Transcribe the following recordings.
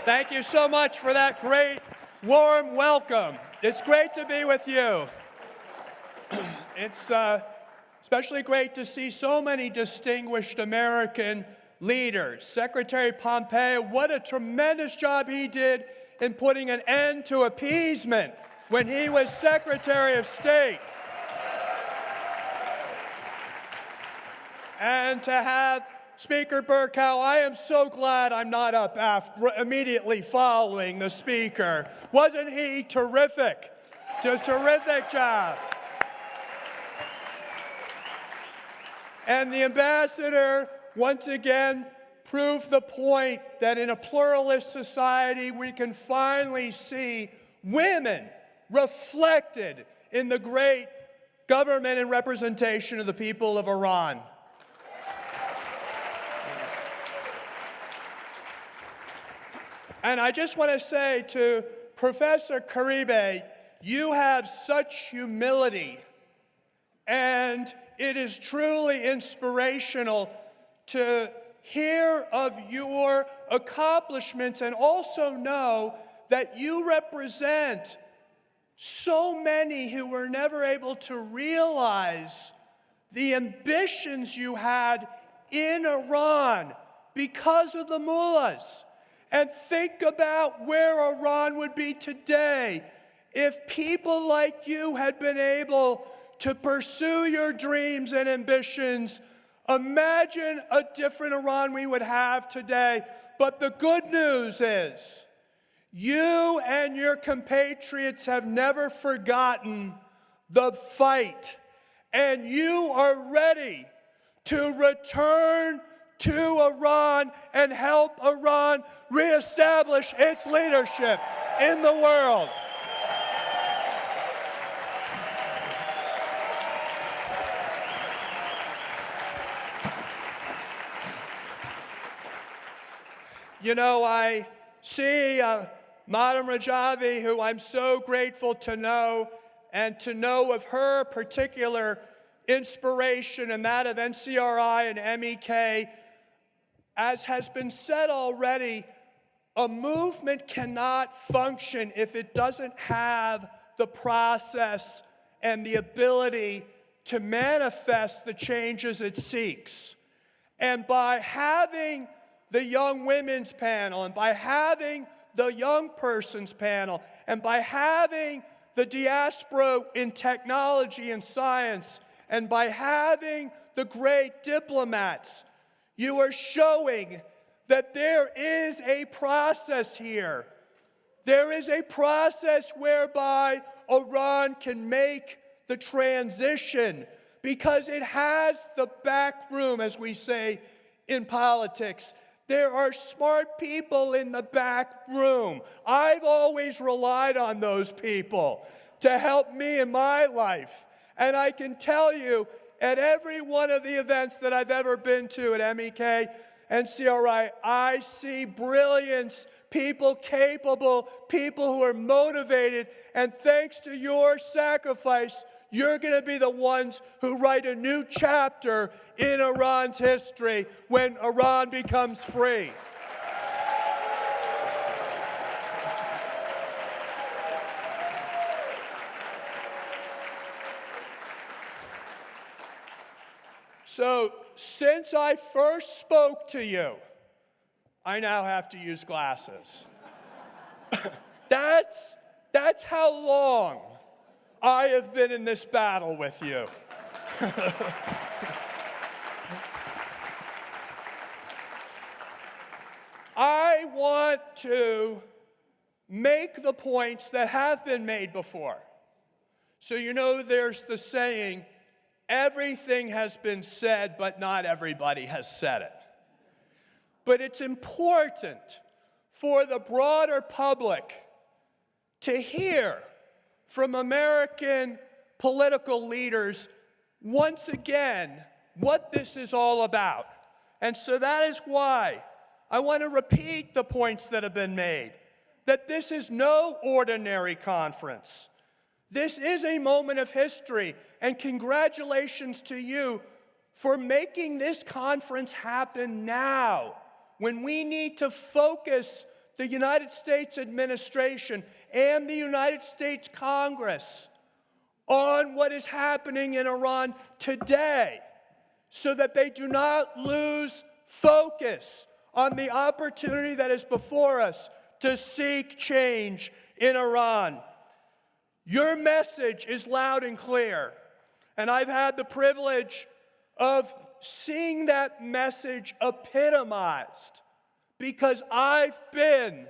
Thank you so much for that great, warm welcome. It's great to be with you. It's especially great to see so many distinguished American leaders. Secretary Pompeo, what a tremendous job he did in putting an end to appeasement when he was Secretary of State. And to have Speaker Bercow, I am so glad I'm not up immediately following the Speaker. Wasn't he terrific? Terrific job. And the Ambassador, once again, proved the point that in a pluralist society, we can finally see women reflected in the great government and representation of the people of Iran. And I just want to say to Professor Karibe, you have such humility, and it is truly inspirational to hear of your accomplishments and also know that you represent so many who were never able to realize the ambitions you had in Iran because of the mullahs. And think about where Iran would be today if people like you had been able to pursue your dreams and ambitions. Imagine a different Iran we would have today. But the good news is, you and your compatriots have never forgotten the fight. And you are ready to return to Iran and help Iran reestablish its leadership in the world. You know, I see Madam Rajavi, who I'm so grateful to know, and to know of her particular inspiration and that of NCRI and MEK. As has been said already, a movement cannot function if it doesn't have the process and the ability to manifest the changes it seeks. And by having the Young Women's Panel, and by having the Young Persons Panel, and by having the diaspora in technology and science, and by having the great diplomats, you are showing that there is a process here. There is a process whereby Iran can make the transition because it has the back room, as we say in politics. There are smart people in the back room. I've always relied on those people to help me in my life. And I can tell you, at every one of the events that I've ever been to at MEK and CRI, I see brilliance, people capable, people who are motivated, and thanks to your sacrifice, you're going to be the ones who write a new chapter in Iran's history when Iran becomes free. So, since I first spoke to you, I now have to use glasses. That's how long I have been in this battle with you. I want to make the points that have been made before. So you know there's the saying, everything has been said, but not everybody has said it. But it's important for the broader public to hear from American political leaders once again what this is all about. And so that is why I want to repeat the points that have been made, that this is no ordinary conference. This is a moment of history, and congratulations to you for making this conference happen now, when we need to focus the United States administration and the United States Congress on what is happening in Iran today so that they do not lose focus on the opportunity that is before us to seek change in Iran. Your message is loud and clear, and I've had the privilege of seeing that message epitomized because I've been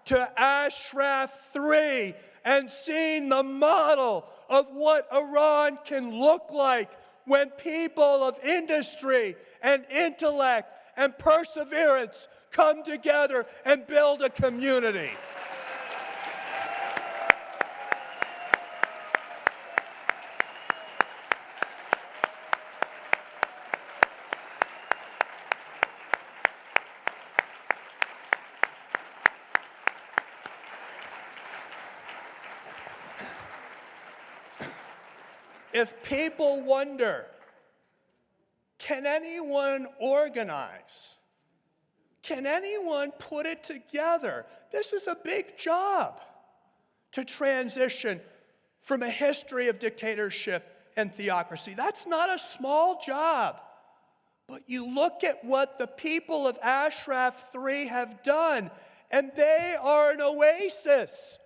to Ashraf 3 and seen the model of what Iran can look like when people of industry and intellect and perseverance come together and build a community. If people wonder, can anyone organize? Can anyone put it together? This is a big job to transition from a history of dictatorship and theocracy. That's not a small job. But you look at what the people of Ashraf 3 have done, and they are an oasis.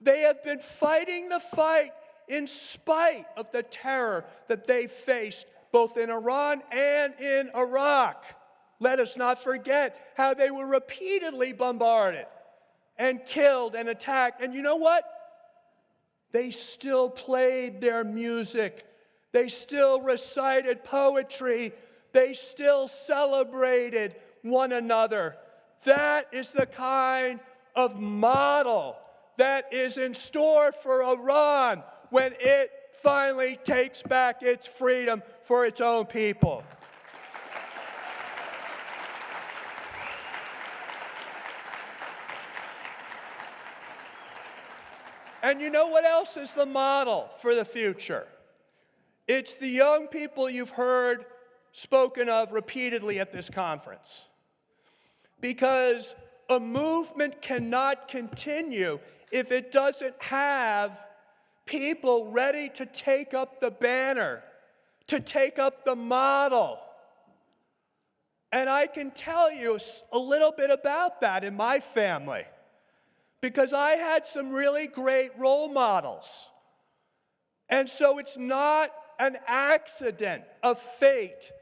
They have been fighting the fight in spite of the terror that they faced both in Iran and in Iraq. Let us not forget how they were repeatedly bombarded and killed and attacked. And you know what? They still played their music. They still recited poetry. They still celebrated one another. That is the kind of model that is in store for Iran when it finally takes back its freedom for its own people. And you know what else is the model for the future? It's the young people you've heard spoken of repeatedly at this conference. Because a movement cannot continue if it doesn't have people ready to take up the banner, to take up the model. And I can tell you a little bit about that in my family, because I had some really great role models. And so it's not an accident of fate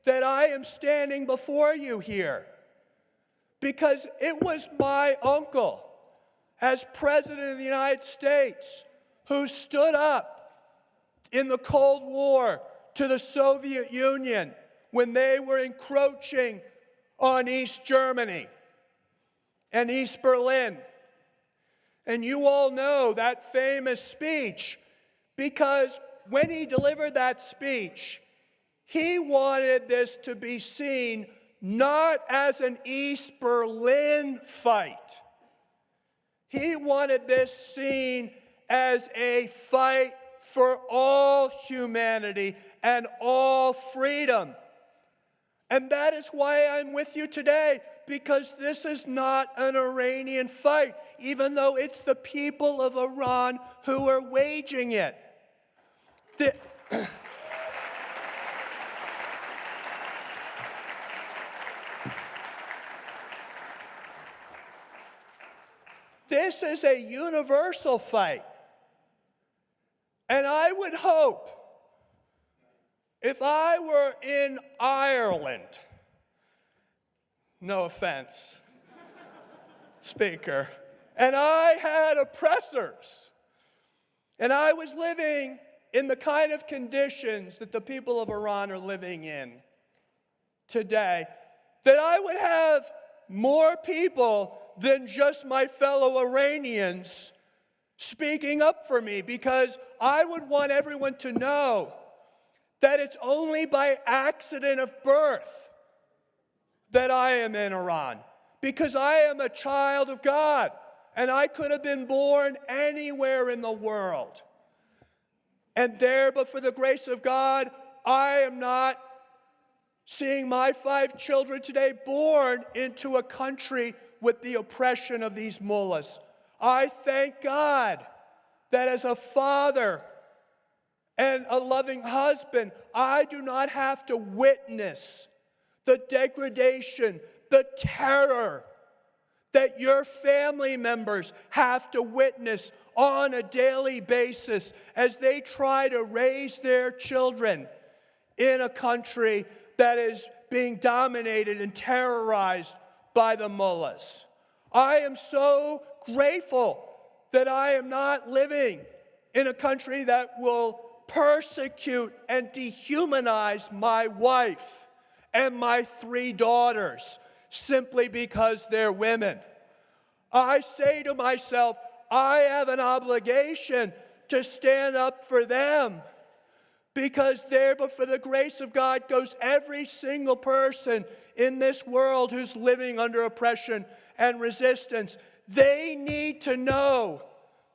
that I am standing before you here, because it was my uncle, as President of the United States, who stood up in the Cold War to the Soviet Union when they were encroaching on East Germany and East Berlin. And you all know that famous speech, because when he delivered that speech, he wanted this to be seen not as an East Berlin fight. He wanted this seen as a fight for all humanity and all freedom. And that is why I'm with you today, because this is not an Iranian fight, even though it's the people of Iran who are waging it. This is a universal fight. And I would hope, if I were in Ireland, no offense, Speaker, and I had oppressors, and I was living in the kind of conditions that the people of Iran are living in today, that I would have more people than just my fellow Iranians speaking up for me, because I would want everyone to know that it's only by accident of birth that I am in Iran, because I am a child of God, and I could have been born anywhere in the world. And there, but for the grace of God, I am not seeing my 5 children today born into a country with the oppression of these mullahs. I thank God that as a father and a loving husband, I do not have to witness the degradation, the terror that your family members have to witness on a daily basis as they try to raise their children in a country that is being dominated and terrorized by the mullahs. I am so grateful that I am not living in a country that will persecute and dehumanize my wife and my 3 daughters simply because they're women. I say to myself, I have an obligation to stand up for them, because there, but for the grace of God, goes every single person in this world who's living under oppression and resistance. They need to know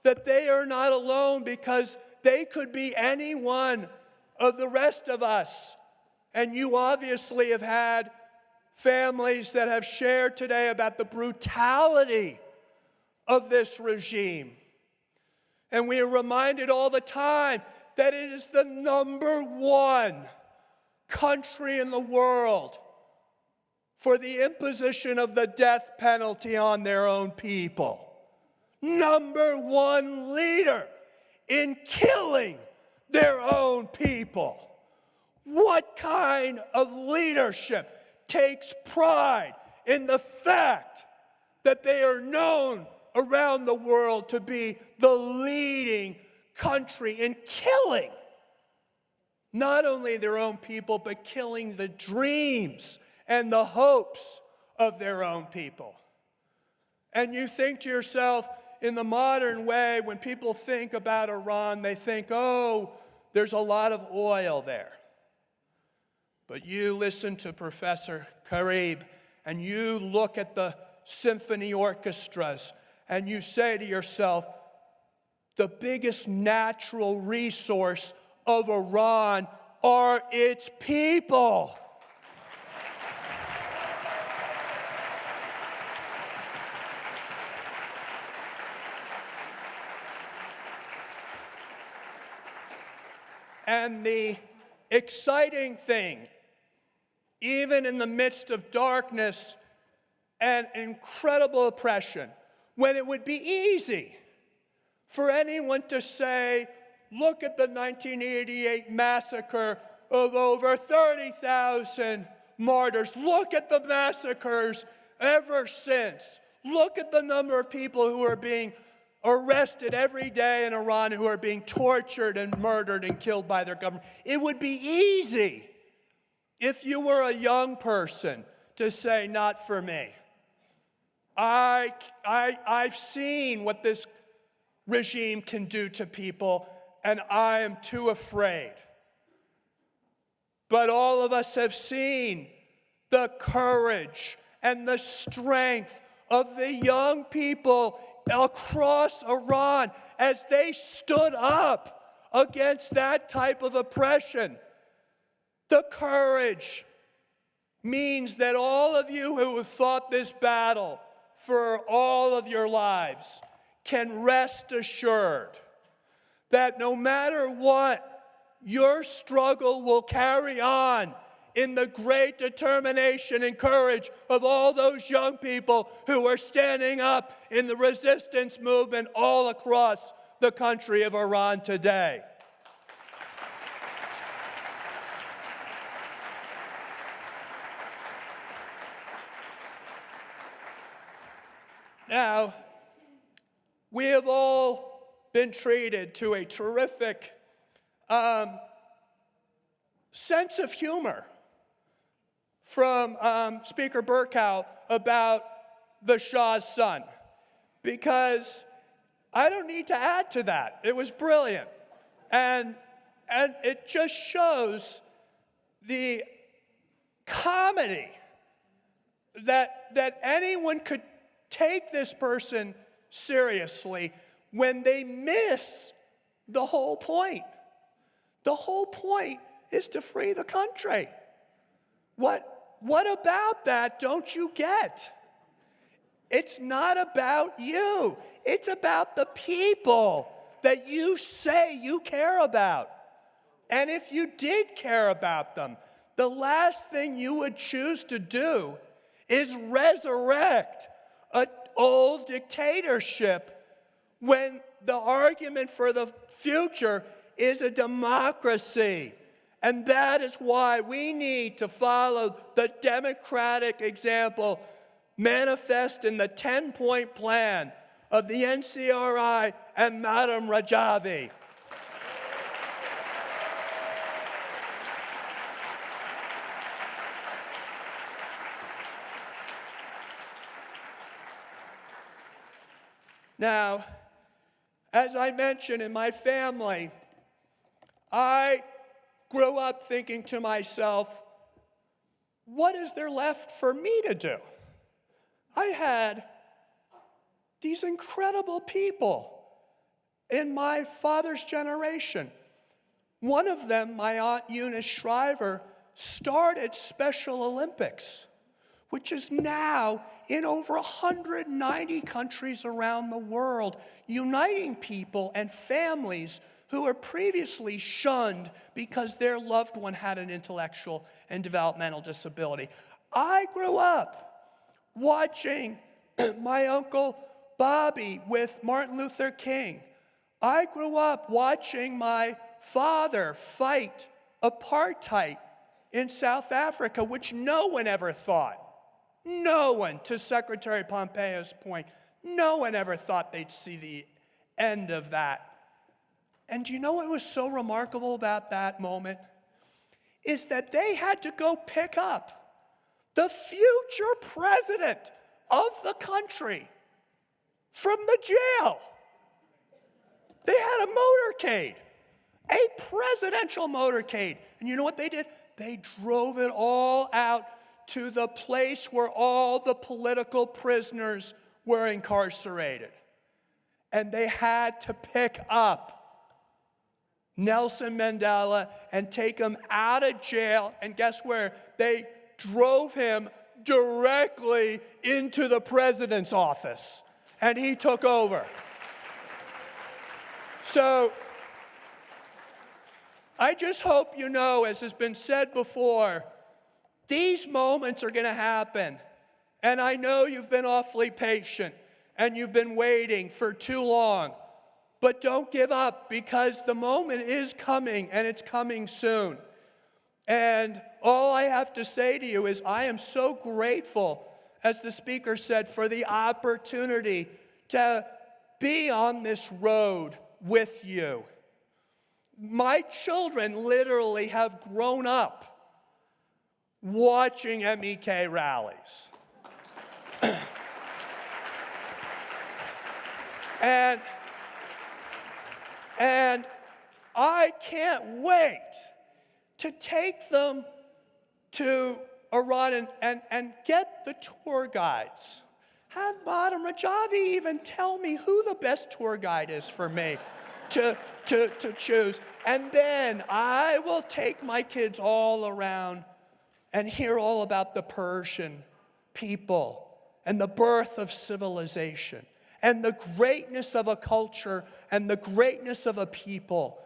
that they are not alone, because they could be any one of the rest of us. And you obviously have had families that have shared today about the brutality of this regime. And we are reminded all the time that it is the #1 country in the world for the imposition of the death penalty on their own people. #1 leader in killing their own people. What kind of leadership takes pride in the fact that they are known around the world to be the leading country in killing not only their own people, but killing the dreams and the hopes of their own people? And you think to yourself, in the modern way, when people think about Iran, they think, oh, there's a lot of oil there. But you listen to Professor Karib, and you look at the symphony orchestras, and you say to yourself, the biggest natural resource of Iran are its people. And the exciting thing, even in the midst of darkness and incredible oppression, when it would be easy for anyone to say, look at the 1988 massacre of over 30,000 martyrs. Look at the massacres ever since. Look at the number of people who are being arrested every day in Iran, who are being tortured and murdered and killed by their government. It would be easy if you were a young person to say, not for me. I've seen what this regime can do to people, and I am too afraid. But all of us have seen the courage and the strength of the young people across Iran as they stood up against that type of oppression. The courage means that all of you who have fought this battle for all of your lives can rest assured that no matter what, your struggle will carry on in the great determination and courage of all those young people who are standing up in the resistance movement all across the country of Iran today. Now, we have all been treated to a terrific sense of humor from Speaker Berkow about the Shah's son, because I don't need to add to that. It was brilliant. And it just shows the comedy that anyone could take this person seriously when they miss the whole point. The whole point is to free the country. What about that don't you get? It's not about you. It's about the people that you say you care about. And if you did care about them, the last thing you would choose to do is resurrect an old dictatorship when the argument for the future is a democracy. And that is why we need to follow the democratic example manifest in the 10-point plan of the NCRI and Madam Rajavi. Now, as I mentioned, in my family, I grew up thinking to myself, what is there left for me to do? I had these incredible people in my father's generation. One of them, my Aunt Eunice Shriver, started Special Olympics, which is now in over 190 countries around the world, uniting people and families who were previously shunned because their loved one had an intellectual and developmental disability. I grew up watching my Uncle Bobby with Martin Luther King. I grew up watching my father fight apartheid in South Africa, which no one ever thought. No one, to Secretary Pompeo's point, no one ever thought they'd see the end of that. And do you know what was so remarkable about that moment? Is that they had to go pick up the future president of the country from the jail. They had a motorcade, a presidential motorcade. And you know what they did? They drove it all out to the place where all the political prisoners were incarcerated. And they had to pick up Nelson Mandela and take him out of jail. And guess where? They drove him directly into the president's office. And he took over. So I just hope you know, as has been said before, these moments are going to happen. And I know you've been awfully patient and you've been waiting for too long. But don't give up, because the moment is coming, and it's coming soon. And all I have to say to you is I am so grateful, as the speaker said, for the opportunity to be on this road with you. My children literally have grown up watching MEK rallies. And I can't wait to take them to Iran and get the tour guides. Have Madam Rajavi even tell me who the best tour guide is for me to choose. And then I will take my kids all around and hear all about the Persian people and the birth of civilization and the greatness of a culture and the greatness of a people.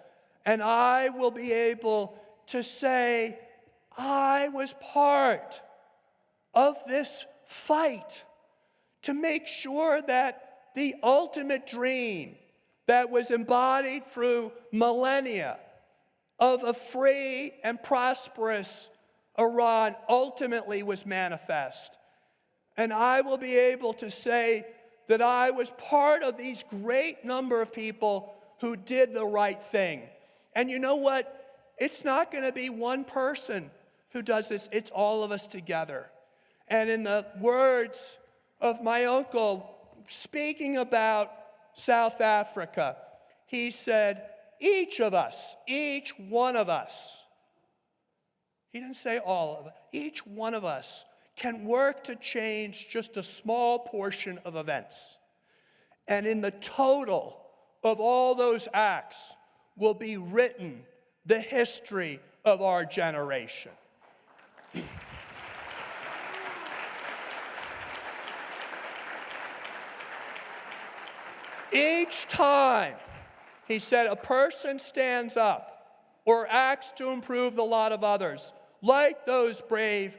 And I will be able to say, I was part of this fight to make sure that the ultimate dream that was embodied through millennia of a free and prosperous Iran ultimately was manifest. And I will be able to say that I was part of these great number of people who did the right thing. And you know what? It's not going to be one person who does this. It's all of us together. And in the words of my uncle speaking about South Africa, he said, each one of us, he didn't say all of us, each one of us can work to change just a small portion of events. And in the total of all those acts will be written the history of our generation. Each time, he said, a person stands up or acts to improve the lot of others, like those brave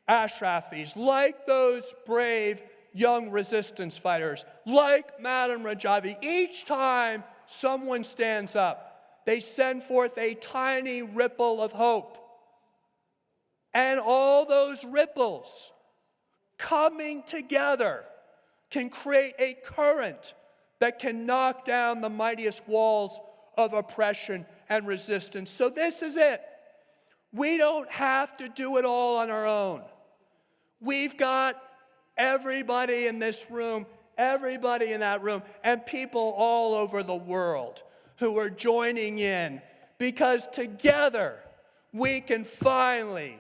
Ashrafis, like those brave young resistance fighters, like Madame Rajavi. Each time someone stands up, they send forth a tiny ripple of hope. And all those ripples coming together can create a current that can knock down the mightiest walls of oppression and resistance. So this is it. We don't have to do it all on our own. We've got everybody in this room, everybody in that room, and people all over the world who are joining in, because together we can finally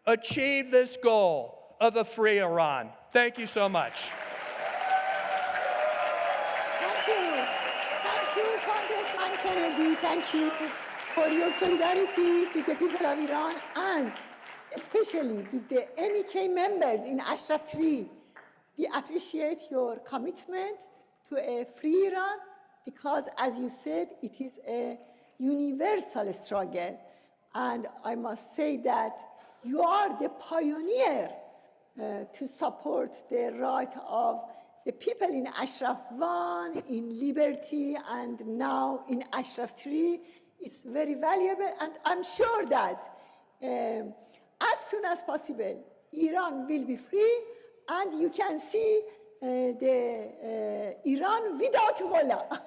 achieve this goal of a free Iran. Thank you so much. Congressman Kennedy, thank you for your solidarity with the people of Iran and especially with the MEK members in Ashraf Tree. We appreciate your commitment to a free Iran because, as you said, it is a universal struggle. And I must say that you are the pioneer to support the right of the people in Ashraf 1, in Liberty, and now in Ashraf 3. It's very valuable, and I'm sure that as soon as possible, Iran will be free, and you can see the Iran without Mullah.